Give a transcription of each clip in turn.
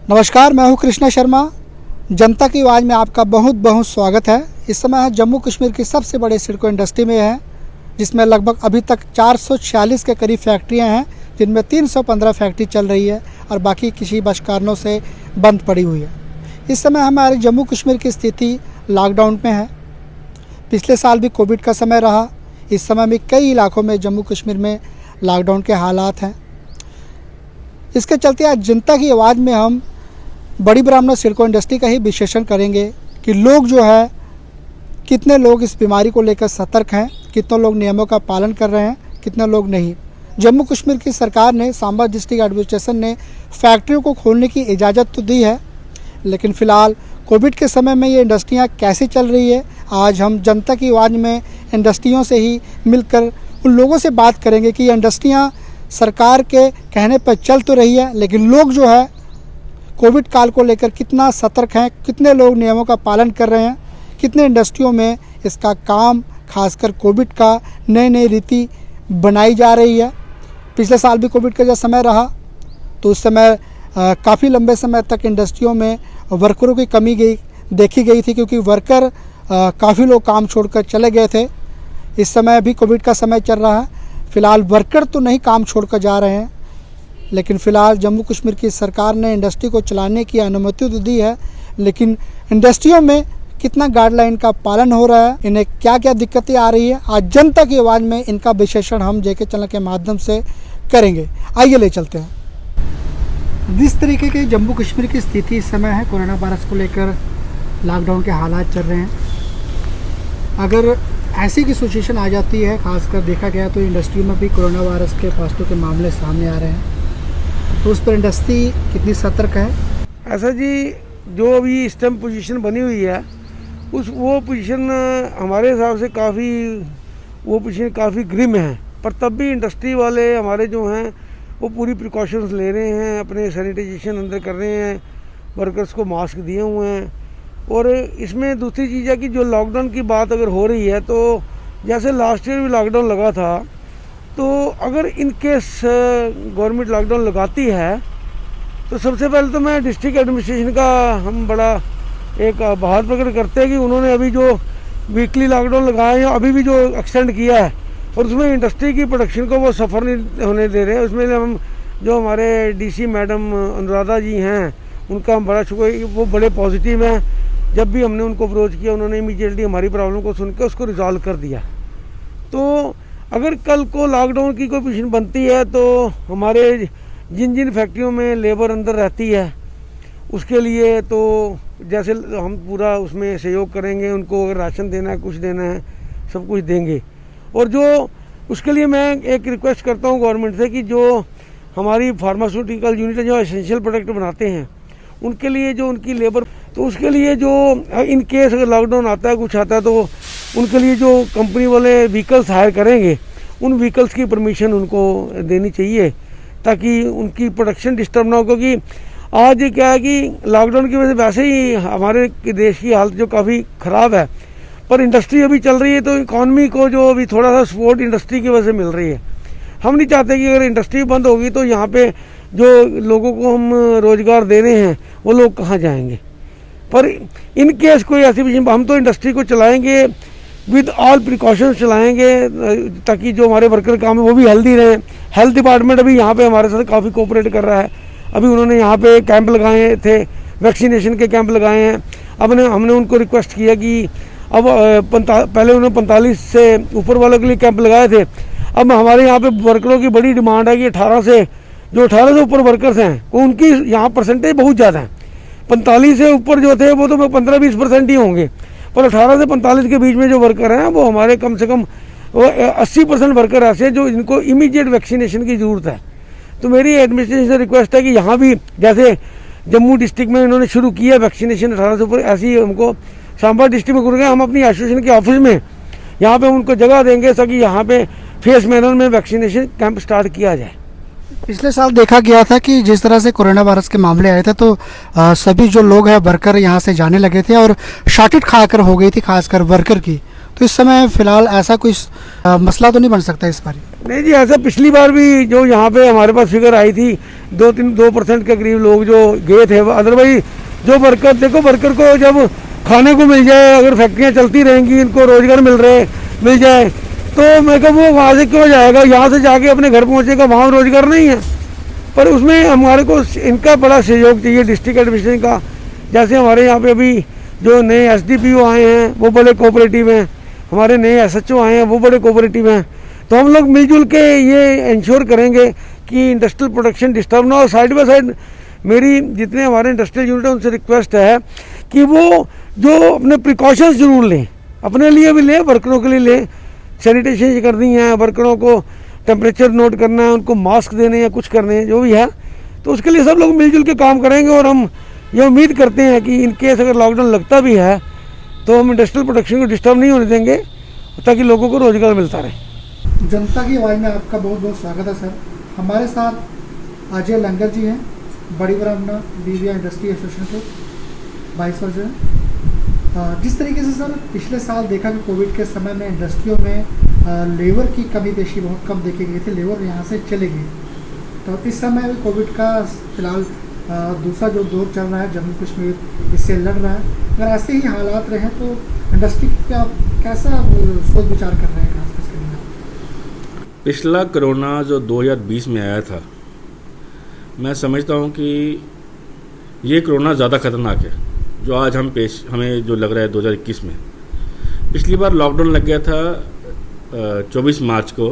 नमस्कार, मैं हूं कृष्णा शर्मा। जनता की आवाज़ में आपका बहुत बहुत स्वागत है। इस समय हम जम्मू कश्मीर की सबसे बड़े सिडको इंडस्ट्री में है, जिसमें लगभग अभी तक 446 के करीब फैक्ट्रियां हैं, जिनमें 315 फैक्ट्री चल रही है और बाकी किसी बस कारणों से बंद पड़ी हुई है। इस समय हमारे जम्मू कश्मीर की स्थिति लॉकडाउन में है। पिछले साल भी कोविड का समय रहा। इस समय भी कई इलाकों में जम्मू कश्मीर में लॉकडाउन के हालात हैं। इसके चलते आज जनता की आवाज़ में हम बड़ी ब्राह्मण सिडको इंडस्ट्री का ही विश्लेषण करेंगे कि लोग जो है, कितने लोग इस बीमारी को लेकर सतर्क हैं, कितने लोग नियमों का पालन कर रहे हैं, कितने लोग नहीं। जम्मू कश्मीर की सरकार ने, सांबा डिस्ट्रिक्ट एडमिनिस्ट्रेशन ने फैक्ट्रियों को खोलने की इजाज़त तो दी है, लेकिन फ़िलहाल कोविड के समय में ये इंडस्ट्रियाँ कैसे चल रही है, आज हम जनता की आवाज़ में इंडस्ट्रियों से ही मिलकर उन लोगों से बात करेंगे कि ये इंडस्ट्रियाँ सरकार के कहने पर चल तो रही है, लेकिन लोग जो है कोविड काल को लेकर कितना सतर्क हैं, कितने लोग नियमों का पालन कर रहे हैं, कितने इंडस्ट्रियों में इसका काम, खासकर कोविड का नई नई रीति बनाई जा रही है। पिछले साल भी कोविड का जब समय रहा तो उस समय काफ़ी लंबे समय तक इंडस्ट्रियों में वर्करों की कमी देखी गई थी, क्योंकि वर्कर काफ़ी लोग काम छोड़कर चले गए थे। इस समय भी कोविड का समय चल रहा है। फ़िलहाल वर्कर तो नहीं काम छोड़कर जा रहे हैं, लेकिन फ़िलहाल जम्मू कश्मीर की सरकार ने इंडस्ट्री को चलाने की अनुमति तो दी है, लेकिन इंडस्ट्रियों में कितना गाइडलाइन का पालन हो रहा है, इन्हें क्या क्या दिक्कतें आ रही है, आज जनता की आवाज़ में इनका विश्लेषण हम जेके चैनल के माध्यम से करेंगे। आइए ले चलते हैं। जिस तरीके की जम्मू कश्मीर की स्थिति इस समय है, कोरोना वायरस को लेकर लॉकडाउन के हालात चल रहे हैं। अगर ऐसी की सिचुएशन आ जाती है, खासकर देखा गया तो इंडस्ट्री में भी कोरोना वायरस के पॉजिटिव के मामले सामने आ रहे हैं, तो उस पर इंडस्ट्री कितनी सतर्क है? ऐसा जी, जो अभी इस टाइम पोजीशन बनी हुई है, वो पोजीशन हमारे हिसाब से काफ़ी ग्रिम है, पर तब भी इंडस्ट्री वाले हमारे जो हैं वो पूरी प्रिकॉशंस ले रहे हैं, अपने सैनिटाइजेशन अंदर कर रहे हैं, वर्कर्स को मास्क दिए हुए हैं। और इसमें दूसरी चीज़ है कि जो लॉकडाउन की बात अगर हो रही है, तो जैसे लास्ट ईयर भी लॉकडाउन लगा था, तो अगर इन केस गवर्नमेंट लॉकडाउन लगाती है तो सबसे पहले तो मैं डिस्ट्रिक्ट एडमिनिस्ट्रेशन का हम बड़ा एक आभार प्रकट करते हैं कि उन्होंने अभी जो वीकली लॉकडाउन लगाया है, अभी भी जो एक्सटेंड किया है, और उसमें इंडस्ट्री की प्रोडक्शन को वो सफ़र नहीं होने दे रहे हैं। उसमें हम जो हमारे डीसी मैडम अनुराधा जी हैं, उनका हम बड़ा शुक्र, वो बड़े पॉजिटिव हैं। जब भी हमने उनको अप्रोच किया, उन्होंने इमीडिएटली हमारी प्रॉब्लम को सुन के उसको रिजॉल्व कर दिया। तो अगर कल को लॉकडाउन की कोई पोजीशन बनती है, तो हमारे जिन जिन फैक्ट्रियों में लेबर अंदर रहती है, उसके लिए तो जैसे हम पूरा उसमें सहयोग करेंगे, उनको अगर राशन देना है, कुछ देना है, सब कुछ देंगे। और जो उसके लिए मैं एक रिक्वेस्ट करता हूँ गवर्नमेंट से कि जो हमारी फार्मास्यूटिकल यूनिट है, जो एसेंशियल प्रोडक्ट बनाते हैं, उनके लिए जो उनकी लेबर, तो उसके लिए जो इन केस अगर लॉकडाउन आता है, कुछ आता है, तो उनके लिए जो कंपनी वाले व्हीकल्स हायर करेंगे, उन व्हीकल्स की परमिशन उनको देनी चाहिए, ताकि उनकी प्रोडक्शन डिस्टर्ब ना हो। क्योंकि आज क्या है कि लॉकडाउन की वजह से वैसे ही हमारे देश की हालत जो काफ़ी ख़राब है, पर इंडस्ट्री अभी चल रही है, तो इकॉनमी को जो अभी थोड़ा सा सपोर्ट इंडस्ट्री की वजह से मिल रही है। हम नहीं चाहते कि अगर इंडस्ट्री बंद होगी तो यहाँ पे जो लोगों को हम रोज़गार दे रहे हैं, वो लोग कहाँ जाएंगे। पर इन केस कोई ऐसी भी, हम तो इंडस्ट्री को चलाएंगे विद ऑल प्रिकॉशंस चलाएंगे, ताकि जो हमारे वर्कर काम है वो भी हेल्दी रहें। हेल्थ डिपार्टमेंट अभी यहाँ पे हमारे साथ काफ़ी कोऑपरेट कर रहा है। अभी उन्होंने यहाँ पे कैंप लगाए थे, वैक्सीनेशन के कैंप लगाए हैं। अब हमने उनको रिक्वेस्ट किया कि अब पहले उन्होंने 45 से ऊपर वालों के लिए कैंप लगाए थे। अब हमारे यहाँ पे वर्करों की बड़ी डिमांड है कि 18 से ऊपर वर्कर्स हैं, उनकी यहाँ परसेंटेज बहुत ज़्यादा है। 45 से ऊपर जो थे वो तो 15-20% ही होंगे, पर 18 से 45 के बीच में जो वर्कर हैं, वो हमारे कम से कम 80% वर्कर ऐसे हैं जो इनको इमीडिएट वैक्सीनेशन की ज़रूरत है। तो मेरी एडमिनिस्ट्रेशन से रिक्वेस्ट है कि यहाँ भी जैसे जम्मू डिस्ट्रिक्ट में इन्होंने शुरू किया वैक्सीनेशन 18 से ऊपर, ऐसी ही हमको सांबा डिस्ट्रिक्ट में करेंगे। हम अपनी एसोसिएशन के ऑफिस में यहाँ पे उनको जगह देंगे, ताकि यहाँ पे फेस मैनर में वैक्सीनेशन कैंप स्टार्ट किया जाए। पिछले साल देखा गया था कि जिस तरह से कोरोना वायरस के मामले आए थे, तो सभी जो लोग हैं वर्कर यहाँ से जाने लगे थे और शॉर्टेज खाकर हो गई थी, खासकर वर्कर की। तो इस समय फिलहाल ऐसा कोई मसला तो नहीं बन सकता इस बार? नहीं जी, ऐसा पिछली बार भी जो यहाँ पे हमारे पास फिगर आई थी 2% के करीब लोग जो गए थे। अदरवाइज जो वर्कर, देखो वर्कर को जब खाने को मिल जाए, अगर फैक्ट्रियाँ चलती रहेंगी, इनको रोजगार मिल जाए, तो मैं कहूँ वो वहाँ से क्यों जाएगा, यहाँ से जाके अपने घर पहुँचेगा, वहाँ रोजगार नहीं है। पर उसमें हमारे को इनका बड़ा सहयोग चाहिए डिस्ट्रिक्ट एडमिनिस्ट्रेशन का। जैसे हमारे यहाँ पे अभी जो नए SDPO आए हैं वो बड़े कोऑपरेटिव हैं, हमारे नए SHO आए हैं वो बड़े कोऑपरेटिव हैं। तो हम लोग मिलजुल के ये इंश्योर करेंगे कि इंडस्ट्रियल प्रोडक्शन डिस्टर्ब ना हो। साइड बाय साइड मेरी जितने हमारे इंडस्ट्रियल यूनिट है उनसे रिक्वेस्ट है कि वो जो अपने प्रिकॉशंस जरूर लें, अपने लिए भी लें, वर्करों के लिए लें। सैनिटाइजेशन करनी है, वर्करों को टेम्परेचर नोट करना है, उनको मास्क देने हैं, कुछ करने हैं, जो भी है, तो उसके लिए सब लोग मिलजुल के काम करेंगे। और हम ये उम्मीद करते हैं कि इन केस अगर लॉकडाउन लगता भी है तो हम इंडस्ट्रियल प्रोडक्शन को डिस्टर्ब नहीं होने देंगे, ताकि लोगों को रोजगार मिलता रहे। जनता की आवाज़ में आपका बहुत बहुत स्वागत है सर। हमारे साथ अजय लंगर जी हैं, बड़ी ब्राह्मणा बीविया इंडस्ट्री एसोसिएशन के वाइस प्रेसिडेंट। जिस तरीके से सर पिछले साल देखा कि कोविड के समय में इंडस्ट्रियों में लेबर की कमी पेशी बहुत कम देखी गई थी, लेबर यहाँ से चले गई। तो इस समय भी कोविड का फिलहाल दूसरा जो दौर चल रहा है, जम्मू कश्मीर इससे लड़ रहा है। अगर ऐसे ही हालात रहे तो इंडस्ट्री का कैसा सोच विचार कर रहे हैं खास इसके लिए? पिछला कोरोना जो 2020 में आया था, मैं समझता हूँ कि ये कोरोना ज़्यादा खतरनाक है जो आज हमें जो लग रहा है 2021 में। पिछली बार लॉकडाउन लग गया था 24 मार्च को,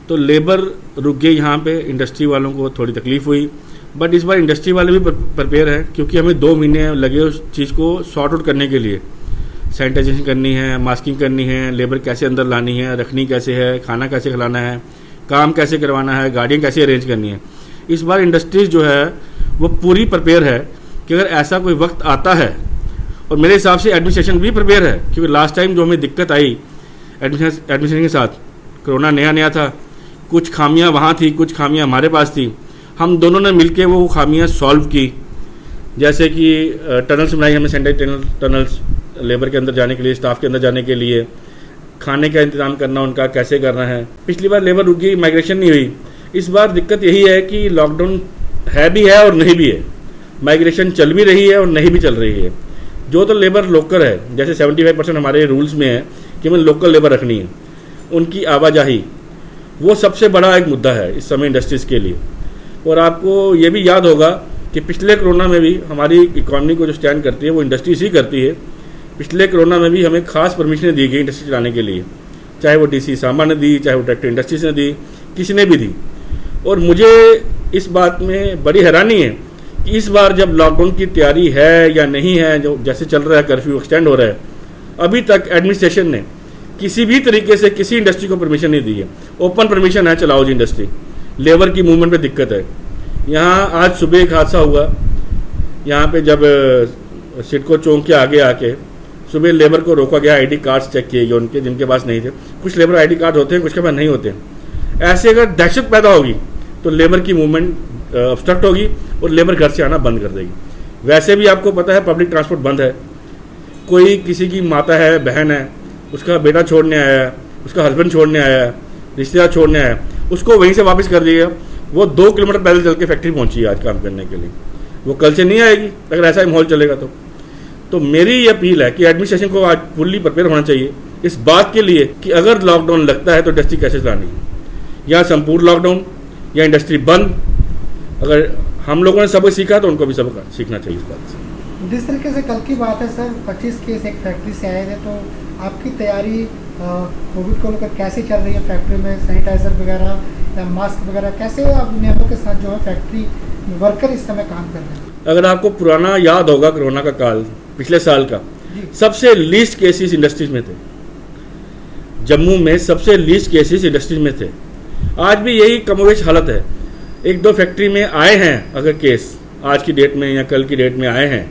तो लेबर रुक गई यहाँ पे, इंडस्ट्री वालों को थोड़ी तकलीफ़ हुई। बट इस बार इंडस्ट्री वाले भी प्रिपेयर हैं, क्योंकि हमें 2 महीने लगे उस चीज़ को सॉर्ट आउट करने के लिए। सैनिटाइजेशन करनी है, मास्किंग करनी है, लेबर कैसे अंदर लानी है, रखनी कैसे है, खाना कैसे खिलाना है, काम कैसे करवाना है, गाड़ियाँ कैसे अरेंज करनी है। इस बार इंडस्ट्रीज जो है वो पूरी प्रिपेयर है कि अगर ऐसा कोई वक्त आता है, और मेरे हिसाब से एडमिनिस्ट्रेशन भी प्रिपेयर है, क्योंकि लास्ट टाइम जो हमें दिक्कत आई एडमिनिस्ट्रेशन के साथ, कोरोना नया था, कुछ खामियां वहाँ थी, कुछ खामियां हमारे पास थी। हम दोनों ने मिलके वो खामियां सॉल्व की। जैसे कि टनल्स बनाई हमने, सैनिटाइज टनल्स लेबर के अंदर जाने के लिए, स्टाफ के अंदर जाने के लिए, खाने का इंतजाम करना उनका कैसे करना है। पिछली बार लेबर रुक गई, माइग्रेशन नहीं हुई। इस बार दिक्कत यही है कि लॉकडाउन है भी है और नहीं भी है, माइग्रेशन चल भी रही है और नहीं भी चल रही है। जो तो लेबर लोकल है, जैसे 75% हमारे रूल्स में है कि हमें लोकल लेबर रखनी है, उनकी आवाजाही वो सबसे बड़ा एक मुद्दा है इस समय इंडस्ट्रीज़ के लिए। और आपको ये भी याद होगा कि पिछले कोरोना में भी हमारी इकॉनमी को जो स्टैंड करती है वो इंडस्ट्रीज ही करती है। पिछले कोरोना में भी हमें खास परमिशनें दी गई इंडस्ट्री चलाने के लिए, चाहे वो DC सांबा ने दी, चाहे वो ट्रैक्टर इंडस्ट्रीज ने दी, किसी ने भी दी। और मुझे इस बात में बड़ी हैरानी है कि इस बार जब लॉकडाउन की तैयारी है या नहीं है, जो जैसे चल रहा है, कर्फ्यू एक्सटेंड हो रहा है, अभी तक एडमिनिस्ट्रेशन ने किसी भी तरीके से किसी इंडस्ट्री को परमिशन नहीं दी है। ओपन परमिशन है, चलाओ जी इंडस्ट्री। लेबर की मूवमेंट पे दिक्कत है। यहाँ आज सुबह एक हादसा हुआ, यहाँ पे जब सिडको चौक के आगे आके सुबह लेबर को रोका गया, ID कार्ड्स चेक किए गए उनके, जिनके पास नहीं थे। कुछ लेबर ID कार्ड होते हैं, कुछ के पास नहीं होते हैं। ऐसे अगर दहशत पैदा होगी तो लेबर की मूवमेंट ऑब्स्ट्रक्ट होगी और लेबर घर से आना बंद कर देगी। वैसे भी आपको पता है पब्लिक ट्रांसपोर्ट बंद है। कोई किसी की माता है, बहन है, उसका बेटा छोड़ने आया है, उसका हस्बैंड छोड़ने आया है, रिश्तेदार छोड़ने आया है, उसको वहीं से वापस कर दिया। वो 2 किलोमीटर पैदल चल के फैक्ट्री पहुंची है आज काम करने के लिए। वो कल से नहीं आएगी अगर ऐसा ही माहौल चलेगा तो मेरी ये अपील है कि एडमिनिस्ट्रेशन को आज फुल्ली प्रिपेयर होना चाहिए इस बात के लिए कि अगर लॉकडाउन लगता है तो इंडस्ट्री कैसे चलानी है, या संपूर्ण लॉकडाउन या इंडस्ट्री बंद। अगर हम लोगों ने सबक सीखा तो उनको भी सबक सीखना चाहिए इस बात से। जिस तरीके से कल की बात है सर, 25 केस एक फैक्ट्री से आए थे, तो आपकी तैयारी कोविड को लेकर कैसे चल रही है फैक्ट्री में? सैनिटाइजर वगैरह या मास्क वगैरह कैसे आप नियमों के साथ जो है फैक्ट्री वर्कर इस समय काम कर रहे हैं? अगर आपको पुराना याद होगा कोरोना का काल पिछले साल का, सबसे लीस्ट केसेस इंडस्ट्रीज में थे। जम्मू में सबसे लीस्ट केसेस इंडस्ट्रीज में थे। आज भी यही कमोवेश हालत है। 1-2 फैक्ट्री में आए हैं अगर केस आज की डेट में या कल की डेट में आए हैं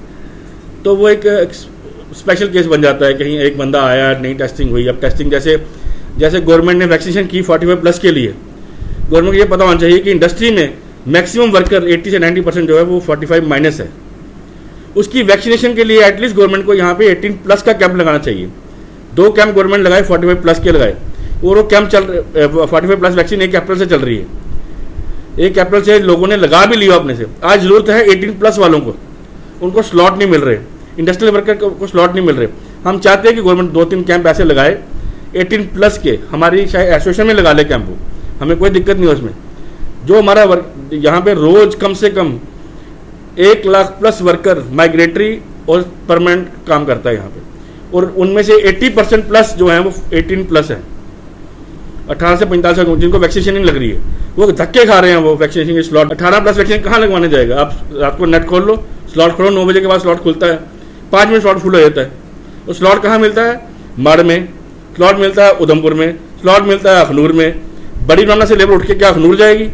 तो वो एक स्पेशल केस बन जाता है। कहीं एक बंदा आया, नई टेस्टिंग हुई। अब टेस्टिंग जैसे गवर्नमेंट ने वैक्सीनेशन की 45+ के लिए, गवर्नमेंट को ये पता होना चाहिए कि इंडस्ट्री में मैक्सिमम वर्कर 80 से 90% जो है वो 45- है। उसकी वैक्सीनेशन के लिए एटलीस्ट गवर्नमेंट को यहाँ पे 18+ का कैंप लगाना चाहिए। 2 कैंप गवर्नमेंट लगाए, 45+ के लगाए, और वो कैंप चल 45+ वैक्सीन 1 अप्रैल से चल रही है। 1 अप्रैल से लोगों ने लगा भी लिया अपने से। आज ज़रूरत है 18+ वालों को, उनको स्लॉट नहीं मिल रहे, इंडस्ट्रियल वर्कर को स्लॉट नहीं मिल रहे। हम चाहते हैं कि गवर्नमेंट 2-3 कैंप ऐसे लगाए 18+ के, हमारी चाहे एसोसिएशन में लगा ले कैंप हो, हमें कोई दिक्कत नहीं है उसमें। जो हमारा यहाँ पे रोज़ कम से कम 1 लाख+ वर्कर माइग्रेटरी और परमानेंट काम करता है यहाँ पे, और उनमें से 80% जो है वो 18+ है, 18 से 45 साल जिनको वैक्सीनेशन नहीं लग रही है, वो धक्के खा रहे हैं। वो वैक्सीनेशन के स्लॉट 18+ वैक्सीन कहाँ लगवाने जाएगा? आप रात को नेट खोल लो, स्लॉट खोलो, 9 बजे के बाद स्लॉट खुलता है, 5 मिनट स्लॉट फुल हो जाता है। तो स्लॉट कहाँ मिलता है? मड़ में स्लॉट मिलता है, उधमपुर में स्लॉट मिलता है, अखनूर में। बड़ी ब्राह्मणा से लेबर उठ के क्या अखनूर जाएगी,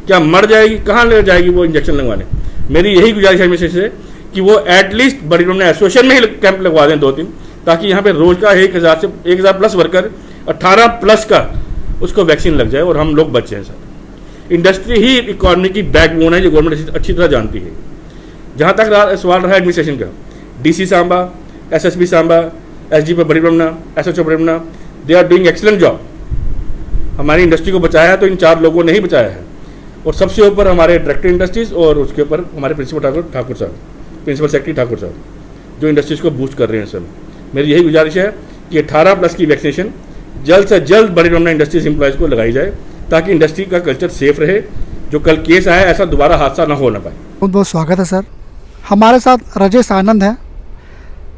क्या मड़ जाएगी, कहाँ ले जाएगी वो इंजेक्शन लगवाने? मेरी यही गुजारिश है मिसेज से कि वो एटलीस्ट बड़ी ब्राह्मणा एसोसिएशन में ही कैंप लगवा दें 2-3, ताकि यहाँ पे रोज का 1000 से 1000+ वर्कर 18+ का उसको वैक्सीन लग जाए और हम लोग बच जाएं सर। इंडस्ट्री ही इकॉनमी की बैकबोन है, जो गवर्नमेंट अच्छी तरह जानती है। जहाँ तक सवाल रहा एडमिनिस्ट्रेशन का, DC Samba, SSP Samba, SD पर Bari Brahmana, SHO Bari Brahmana, they are doing excellent job. हमारी इंडस्ट्री को बचाया है तो इन 4 लोगों ने ही बचाया है, और सबसे ऊपर हमारे डायरेक्टर इंडस्ट्रीज और उसके ऊपर हमारे प्रिंसिपल ठाकुर साहब, प्रिंसिपल सेक्रेटरी ठाकुर साहब, जो इंडस्ट्रीज को बूस्ट कर रहे हैं सर। मेरी यही गुजारिश है कि 18+ की वैक्सीनेशन जल्द से जल्द बड़ी ब्राह्मणा इंडस्ट्रीज एम्प्लॉयज़ को लगाई जाए, ताकि इंडस्ट्री का कल्चर सेफ रहे। जो कल केस आया ऐसा दोबारा हादसा ना हो ना पाए। बहुत बहुत स्वागत है सर। हमारे साथ राजेश आनंद है।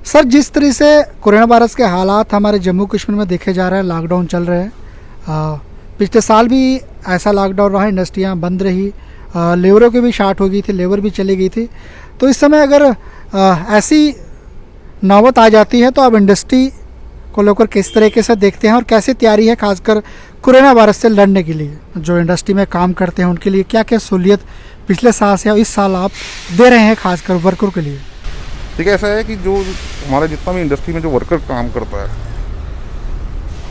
सर, जिस तरह से कोरोना वायरस के हालात हमारे जम्मू कश्मीर में देखे जा रहे हैं, लॉकडाउन चल रहे हैं, पिछले साल भी ऐसा लॉकडाउन रहा, इंडस्ट्रियाँ बंद रही, लेबरों की भी शार्ट हो गई थी, लेबर भी चली गई थी। तो इस समय अगर ऐसी नौबत आ जाती है तो अब इंडस्ट्री को लेकर किस तरीके से देखते हैं और कैसे तैयारी है खासकर कोरोना वायरस से लड़ने के लिए? जो इंडस्ट्री में काम करते हैं उनके लिए क्या क्या सहूलियत पिछले साल से और इस साल आप दे रहे हैं खासकर वर्कर के लिए? देखिए, ऐसा है कि जो हमारा जितना भी इंडस्ट्री में जो वर्कर काम करता है,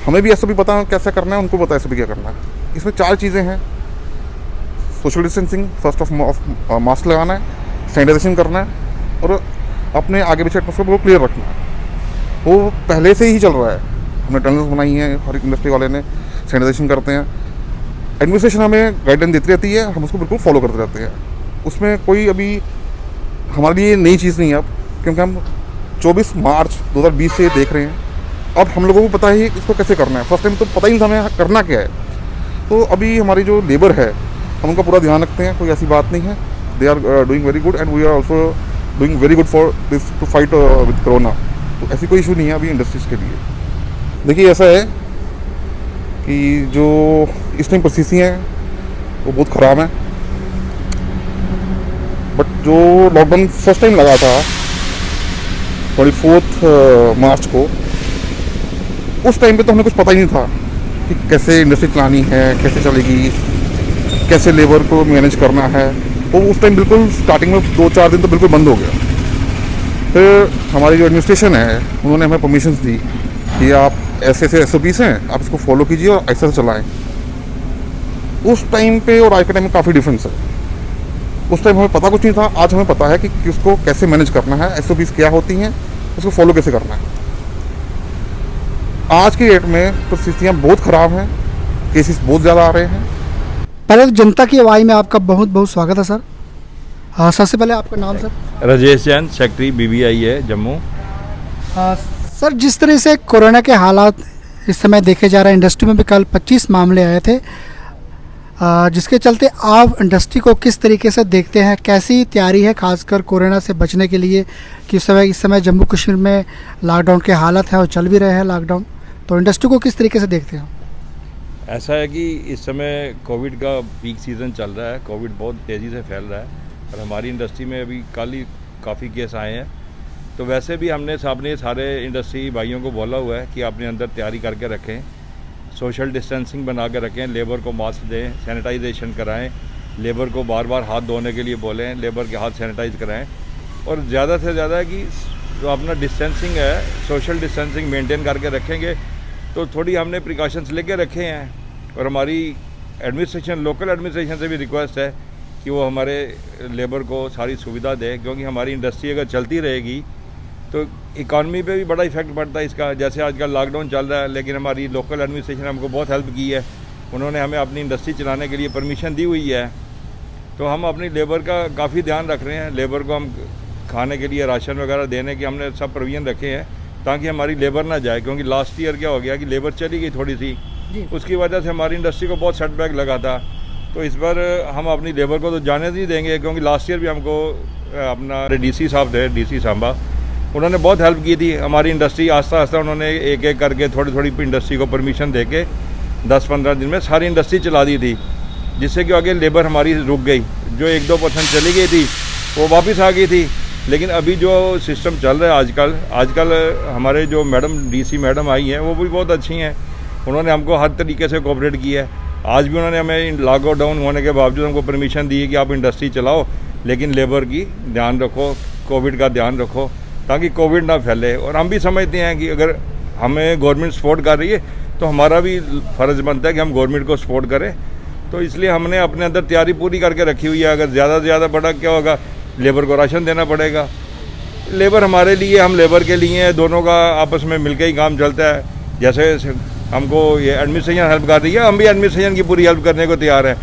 हमें भी ऐसा भी पता है कैसे करना है, उनको पता है ऐसा भी क्या करना है। इसमें 4 चीज़ें हैं। Social distancing, first of mask लगाना है, सैनिटाइजेशन करना है और अपने आगे पीछे एटमॉस्फेयर को क्लियर रखना है। वो पहले से ही चल रहा है, हमने टनल्स बनाई हैं, हर एक इंडस्ट्री वाले ने सैनिटाइजेशन करते हैं। एडमिनिस्ट्रेशन हमें गाइडलाइन देती रहती है, हम उसको बिल्कुल फॉलो करते रहते हैं। उसमें कोई अभी हमारे लिए नई चीज़ नहीं है अब, क्योंकि हम 24 मार्च 2020 से देख रहे हैं। अब हम लोगों को पता है इसको कैसे करना है। फर्स्ट टाइम तो पता ही नहीं था हमें करना क्या है। तो अभी हमारी जो लेबर है, हम उनका पूरा ध्यान रखते हैं, कोई ऐसी बात नहीं है। They are doing very good and we are also doing very good for this to fight with corona. तो ऐसी कोई इशू नहीं है अभी इंडस्ट्रीज़ के लिए। देखिए, ऐसा है कि जो इस टाइम परिस्थिति हैं वो बहुत ख़राब हैं, बट जो लॉकडाउन फर्स्ट टाइम लगा था 24 मार्च को, उस टाइम पे तो हमें कुछ पता ही नहीं था कि कैसे इंडस्ट्री चलानी है, कैसे चलेगी, कैसे लेबर को मैनेज करना है। वो उस टाइम बिल्कुल स्टार्टिंग में 2-4 दिन तो बिल्कुल बंद हो गया। फिर हमारी जो एडमिनिस्ट्रेशन है उन्होंने हमें परमिशंस दी कि आप ऐसे SOPs हैं, आप इसको फॉलो कीजिए और ऐसे चलाएं। उस टाइम पे और आज के टाइम में काफ़ी डिफरेंस है। उस टाइम हमें पता कुछ नहीं था, आज हमें पता है कि उसको कैसे मैनेज करना है, SOPs क्या होती हैं, उसको फॉलो कैसे करना है। आज की डेट में परिस्थितियाँ बहुत ख़राब हैं, केसेस बहुत ज़्यादा आ रहे हैं। पहले तो जनता की आवाज़ में आपका बहुत बहुत स्वागत है सर। सबसे पहले आपका नाम sir? Rajesh Jain, secretary BBI है जम्मू। सर, जिस तरह से कोरोना के हालात इस समय देखे जा रहे हैं, इंडस्ट्री में भी कल 25 मामले आए थे, जिसके चलते आप इंडस्ट्री को किस तरीके से देखते हैं? कैसी तैयारी है खासकर कोरोना से बचने के लिए कि इस समय जम्मू कश्मीर में लॉकडाउन के हालत है और चल भी रहे हैं लॉकडाउन, तो इंडस्ट्री को किस तरीके से देखते हैं? ऐसा है कि इस समय कोविड का पीक सीज़न चल रहा है, कोविड बहुत तेज़ी से फैल रहा है और हमारी इंडस्ट्री में अभी कल ही काफ़ी केस आए हैं। तो वैसे भी हमने सारे इंडस्ट्री भाइयों को बोला हुआ है कि अपने अंदर तैयारी करके रखें, सोशल डिस्टेंसिंग बना के रखें, लेबर को मास्क दें, सैनिटाइजेशन कराएं, लेबर को बार बार हाथ धोने के लिए बोलें, लेबर के हाथ सैनिटाइज कराएं और ज़्यादा से ज़्यादा कि जो अपना डिस्टेंसिंग है, सोशल डिस्टेंसिंग मेंटेन करके रखेंगे तो थोड़ी हमने प्रिकॉशंस लेके रखे हैं। और हमारी एडमिनिस्ट्रेशन, लोकल एडमिनिस्ट्रेशन से भी रिक्वेस्ट है कि वो हमारे लेबर को सारी सुविधा दें, क्योंकि हमारी इंडस्ट्री अगर चलती रहेगी तो इकॉनमी पे भी बड़ा इफेक्ट पड़ता है इसका। जैसे आजकल लॉकडाउन चल रहा है, लेकिन हमारी लोकल एडमिनिस्ट्रेशन ने हमको बहुत हेल्प की है। उन्होंने हमें अपनी इंडस्ट्री चलाने के लिए परमिशन दी हुई है। तो हम अपनी लेबर का काफ़ी ध्यान रख रहे हैं। लेबर को हम खाने के लिए राशन वगैरह देने के हमने सब प्रोविजन रखे हैं ताकि हमारी लेबर ना जाए, क्योंकि लास्ट ईयर क्या हो गया कि लेबर चली गई थोड़ी सी, उसकी वजह से हमारी इंडस्ट्री को बहुत सेटबैक लगा था। तो इस बार हम अपनी लेबर को तो जाने नहीं देंगे, क्योंकि लास्ट ईयर भी हमको अपना डीसी साहब थे, डीसी सांबा, उन्होंने बहुत हेल्प की थी हमारी इंडस्ट्री। आस्ता आस्ता उन्होंने एक एक करके थोड़ी थोड़ी इंडस्ट्री को परमिशन दे के 10-15 दिन में सारी इंडस्ट्री चला दी थी, जिससे कि आगे लेबर हमारी रुक गई। जो 1-2% चली गई थी वो वापस आ गई थी। लेकिन अभी जो सिस्टम चल रहा है आजकल हमारे जो मैडम डीसी मैडम आई हैं वो भी बहुत अच्छी हैं। उन्होंने हमको हर तरीके से कोऑपरेट किया है। आज भी उन्होंने हमें लॉकडाउन होने के बावजूद हमको परमिशन दी है कि आप इंडस्ट्री चलाओ, लेकिन लेबर की ध्यान रखो, कोविड का ध्यान रखो, ताकि कोविड ना फैले। और हम भी समझते हैं कि अगर हमें गवर्नमेंट सपोर्ट कर रही है तो हमारा भी फ़र्ज़ बनता है कि हम गवर्नमेंट को सपोर्ट करें। तो इसलिए हमने अपने अंदर तैयारी पूरी करके रखी हुई है। अगर ज़्यादा से ज़्यादा बड़ा क्या होगा, लेबर को राशन देना पड़ेगा। लेबर हमारे लिए, हम लेबर के लिए हैं, दोनों का आपस में मिलकर ही काम चलता है। जैसे हमको ये एडमिनिस्ट्रेशन हेल्प कर रही है, हम भी एडमिनिस्ट्रेशन की पूरी हेल्प करने को तैयार हैं।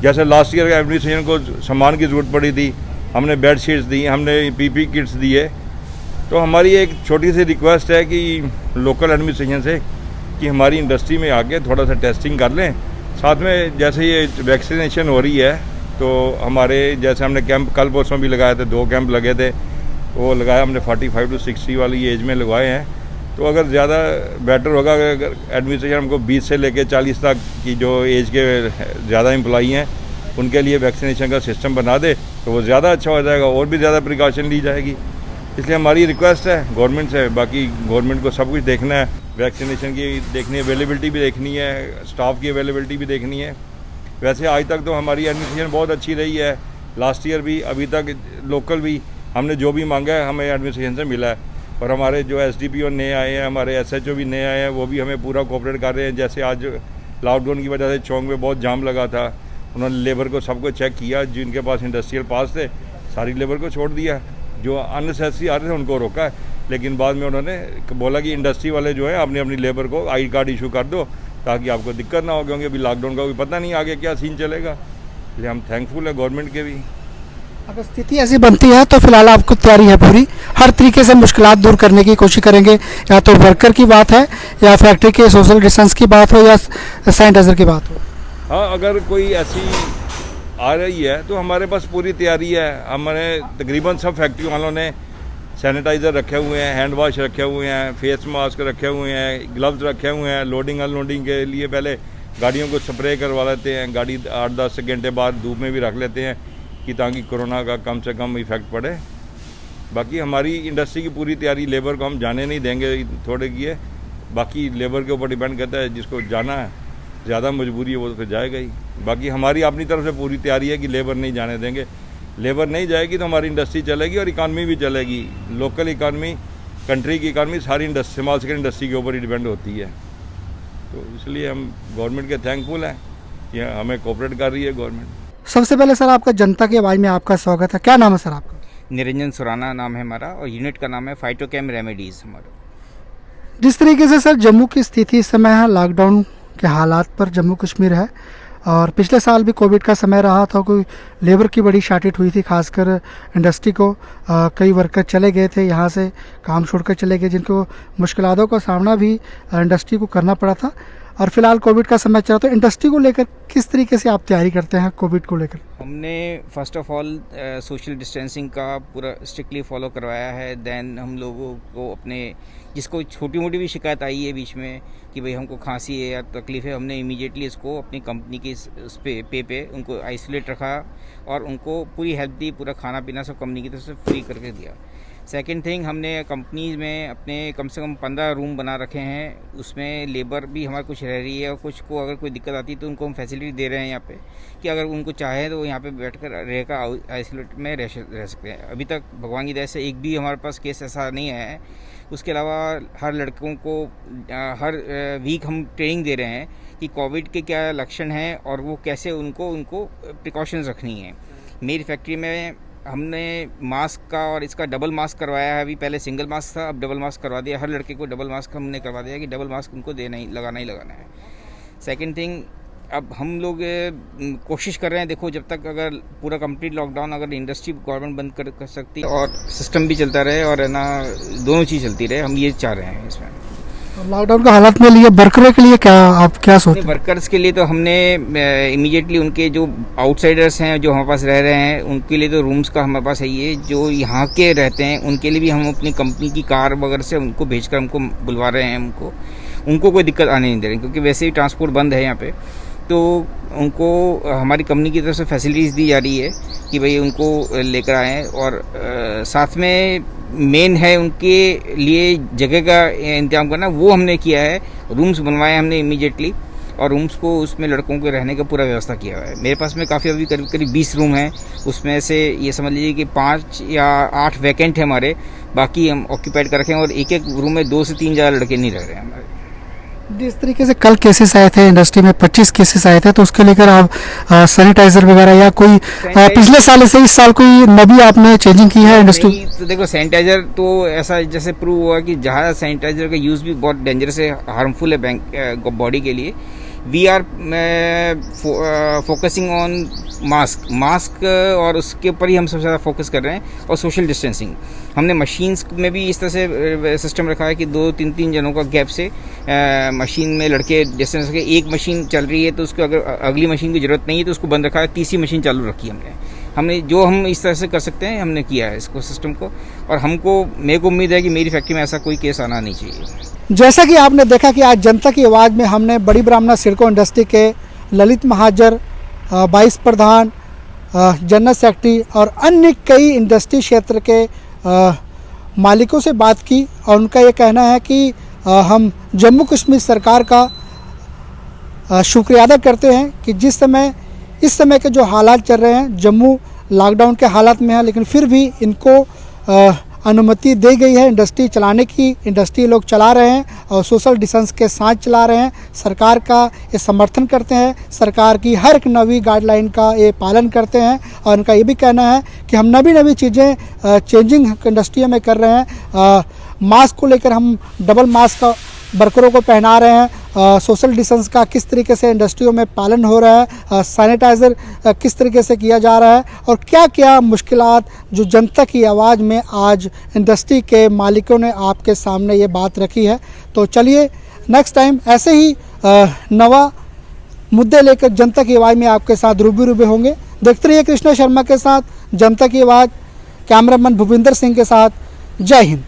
जैसे लास्ट ईयर एडमिनिस्ट्रेशन को सामान की ज़रूरत पड़ी थी, हमने बेड शीट्स दी, हमने पीपी किट्स दिए। तो हमारी एक छोटी सी रिक्वेस्ट है कि लोकल एडमिनिस्ट्रेशन से कि हमारी इंडस्ट्री में आके थोड़ा सा टेस्टिंग कर लें। साथ में जैसे ये वैक्सीनेशन हो रही है तो हमारे जैसे हमने कैंप कल परसों भी लगाए थे, 2 कैंप लगे थे, वो लगाया हमने 45 to 60 वाली एज में लगवाए हैं। तो अगर ज़्यादा बेटर होगा अगर एडमिनिस्ट्रेशन हमको 20 से लेकर 40 तक की जो एज के ज़्यादा एम्प्लॉई हैं उनके लिए वैक्सीनेशन का सिस्टम बना दे तो वो ज़्यादा अच्छा हो जाएगा और भी ज़्यादा प्रिकॉशन ली जाएगी। इसलिए हमारी रिक्वेस्ट है गवर्नमेंट से। बाकी गवर्नमेंट को सब कुछ देखना है, वैक्सीनेशन की देखनी है, अवेलेबिलिटी भी देखनी है, स्टाफ की अवेलेबिलिटी भी देखनी है। वैसे आज तक तो हमारी एडमिनिस्ट्रेशन बहुत अच्छी रही है, लास्ट ईयर भी, अभी तक लोकल भी हमने जो भी मांगा है हमें एडमिनिस्ट्रेशन से मिला है। और हमारे जो SDPO नए आए हैं, हमारे SHO भी नए आए हैं, वो भी हमें पूरा कोऑपरेट कर रहे हैं। जैसे आज लॉकडाउन की वजह से चौक में बहुत जाम लगा था, उन्होंने लेबर को सबको चेक किया, जिनके पास इंडस्ट्रियल पास थे सारी लेबर को छोड़ दिया, जो अननेसेसरी आ रहे थे उनको रोका है। लेकिन बाद में उन्होंने बोला कि इंडस्ट्री वाले जो है अपनी अपनी लेबर को ID कार्ड इशू कर दो ताकि आपको दिक्कत ना हो, क्योंकि अभी लॉकडाउन का कोई पता नहीं आगे क्या सीन चलेगा। इसलिए हम थैंकफुल है गवर्नमेंट के भी। अगर स्थिति ऐसी बनती है तो फिलहाल आपको तैयारी है पूरी, हर तरीके से मुश्किलात दूर करने की कोशिश करेंगे, या तो वर्कर की बात है या फैक्ट्री के सोशल डिस्टेंस की बात हो या सैनिटाइजर की बात हो। हाँ, अगर कोई ऐसी आ रही है तो हमारे पास पूरी तैयारी है। हमारे तकरीबन सब फैक्ट्री वालों ने सैनिटाइज़र रखे हुए हैं, हैंड वाश रखे हुए हैं, फेस मास्क रखे हुए हैं, ग्लव्स रखे हुए हैं। लोडिंग अनलोडिंग के लिए पहले गाड़ियों को स्प्रे करवा लेते हैं, गाड़ी 8-10 घंटे बाद धूप में भी रख लेते हैं कि ताकि कोरोना का कम से कम इफेक्ट पड़े। बाकी हमारी इंडस्ट्री की पूरी तैयारी, लेबर को हम जाने नहीं देंगे थोड़े की है, बाकी लेबर के ऊपर डिपेंड करता है। जिसको जाना है, ज़्यादा मजबूरी है वो तो फिर जाएगा ही। बाकी हमारी अपनी तरफ से पूरी तैयारी है कि लेबर नहीं जाने देंगे। लेबर नहीं जाएगी तो हमारी इंडस्ट्री चलेगी और इकानमी भी चलेगी। लोकल इकानमी, कंट्री की इकानमी सारी स्मॉल स्केल इंडस्ट्री के ऊपर ही डिपेंड होती है। तो इसलिए हम गवर्नमेंट के थैंकफुल हैं कि हमें कोऑपरेट कर रही है गवर्नमेंट। सबसे पहले सर आपका जनता की आवाज़ में आपका स्वागत है। क्या नाम है सर आपका? निरंजन सुराना नाम है हमारा और यूनिट का नाम है फाइटोकेम रेमेडीज़ हमारा। जिस तरीके से सर जम्मू की स्थिति इस समय है, लॉकडाउन के हालात पर जम्मू कश्मीर है, और पिछले साल भी कोविड का समय रहा था, कोई लेबर की बड़ी शार्टेज हुई थी, खासकर इंडस्ट्री को कई वर्कर चले गए थे, यहाँ से काम छोड़कर चले गए, जिनको मुश्किलातों का सामना भी इंडस्ट्री को करना पड़ा था। और फिलहाल कोविड का समय चल रहा, तो इंडस्ट्री को लेकर किस तरीके से आप तैयारी करते हैं कोविड को लेकर? हमने first of all social distancing का पूरा स्ट्रिक्टली फॉलो करवाया है। देन हम लोगों को अपने जिसको छोटी मोटी भी शिकायत आई है बीच में कि भाई हमको खांसी है या तकलीफ है, हमने इमीडिएटली इसको अपनी कंपनी की उस पे उनको आइसोलेट रखा और उनको पूरी हेल्प दी, पूरा खाना पीना सब कंपनी की तरफ से फ्री करके दिया। सेकेंड थिंग, हमने कंपनी में अपने कम से कम 15 रूम बना रखे हैं, उसमें लेबर भी हमारे कुछ रह रही है और कुछ को अगर कोई दिक्कत आती है तो उनको हम फैसिलिटी दे रहे हैं यहाँ पे कि अगर उनको चाहे तो यहाँ पे बैठकर रहकर आइसोलेट में रह सकते हैं। अभी तक भगवान की दया से एक भी हमारे पास केस ऐसा नहीं आया है। उसके अलावा हर लड़कों को हर वीक हम ट्रेनिंग दे रहे हैं कि कोविड के क्या लक्षण हैं और वो कैसे उनको प्रिकॉशंस रखनी है। मेरी फैक्ट्री में हमने मास्क का और इसका डबल मास्क करवाया है। अभी पहले सिंगल मास्क था, अब डबल मास्क करवा दिया। हर लड़के को डबल मास्क हमने करवा दिया कि डबल मास्क उनको देना ही लगाना है। सेकंड थिंग, अब हम लोग कोशिश कर रहे हैं, देखो जब तक अगर पूरा कंप्लीट लॉकडाउन अगर इंडस्ट्री गवर्नमेंट बंद कर सकती है और सिस्टम भी चलता रहे और है ना दोनों चीज़ चलती रहे, हम ये चाह रहे हैं इसमें। लॉकडाउन का हालात में लिए वर्करों के लिए क्या आप क्या सोचते हैं? वर्कर्स के लिए तो हमने इमीडिएटली उनके जो आउटसाइडर्स हैं जो हमारे पास रह रहे हैं उनके लिए तो रूम्स का हमारे पास है ये, जो यहाँ के रहते हैं उनके लिए भी हम अपनी कंपनी की कार वगैरह से उनको भेजकर हमको बुलवा रहे हैं। उनको कोई दिक्कत आने नहीं दे रही, क्योंकि वैसे ही ट्रांसपोर्ट बंद है यहाँ पे, तो उनको हमारी कंपनी की तरफ से फैसिलिटीज़ दी जा रही है कि भाई उनको लेकर आएँ। और साथ में मेन है उनके लिए जगह का इंतजाम करना, वो हमने किया है। रूम्स बनवाए हमने इमीडिएटली, और रूम्स को उसमें लड़कों के रहने का पूरा व्यवस्था किया हुआ है। मेरे पास में काफ़ी अभी करीब 20 रूम हैं, उसमें से ये समझ लीजिए कि 5 या 8 वैकेंट है हमारे, बाकी हम ऑक्यूपाइड कर रखे हैं। और एक एक रूम में 2 से 3 ज़्यादा लड़के नहीं रह रहे हैं हमारे। जिस तरीके से कल केसेस आए थे इंडस्ट्री में 25 केसेस आए थे, तो उसके लेकर आप सैनिटाइजर वगैरह या कोई पिछले साल से इस साल कोई नवी आपने चेंजिंग की है इंडस्ट्री? तो देखो सैनिटाइजर तो ऐसा जैसे प्रूव हुआ कि जहाँ सैनिटाइजर का यूज़ भी बहुत डेंजरस है, हार्मफुल है बॉडी के लिए। We are focusing on mask और उसके ऊपर ही हम सबसे ज़्यादा फोकस कर रहे हैं, और सोशल डिस्टेंसिंग। हमने मशीन्स में भी इस तरह से सिस्टम रखा है कि 2-3 जनों का गैप से मशीन में लड़के डिस्टेंस के, एक मशीन चल रही है तो उसको अगर अगली मशीन की ज़रूरत नहीं है तो उसको बंद रखा है, तीसरी मशीन चालू रखी है हमने जो हम इस तरह से कर सकते हैं हमने किया है इसको सिस्टम को। और मेरे को उम्मीद है कि मेरी फैक्ट्री में ऐसा कोई केस आना नहीं चाहिए। जैसा कि आपने देखा कि आज जनता की आवाज़ में हमने बड़ी ब्राह्मणा सिडको इंडस्ट्री के ललित महाजर, वाइस प्रधान, जनरल सेक्रेटरी और अन्य कई इंडस्ट्री क्षेत्र के मालिकों से बात की, और उनका ये कहना है कि हम जम्मू कश्मीर सरकार का शुक्रिया अदा करते हैं कि इस समय के जो हालात चल रहे हैं, जम्मू लॉकडाउन के हालात में है, लेकिन फिर भी इनको अनुमति दी गई है इंडस्ट्री चलाने की। इंडस्ट्री लोग चला रहे हैं और सोशल डिस्टेंस के साथ चला रहे हैं। सरकार का ये समर्थन करते हैं, सरकार की हर एक नवी गाइडलाइन का ये पालन करते हैं, और उनका ये भी कहना है कि हम नवी चीज़ें चेंजिंग इंडस्ट्री में कर रहे हैं। मास्क को लेकर हम डबल मास्क का वर्करों को पहना रहे हैं, सोशल डिस्टेंस का किस तरीके से इंडस्ट्रियों में पालन हो रहा है, सैनिटाइज़र किस तरीके से किया जा रहा है, और क्या क्या मुश्किलात जो जनता की आवाज़ में आज इंडस्ट्री के मालिकों ने आपके सामने ये बात रखी है। तो चलिए नेक्स्ट टाइम ऐसे ही नवा मुद्दे लेकर जनता की आवाज़ में आपके साथ रूबरू होंगे। देखते रहिए कृष्णा शर्मा के साथ जनता की आवाज़, कैमरामैन भूपिंदर सिंह के साथ। जय हिंद।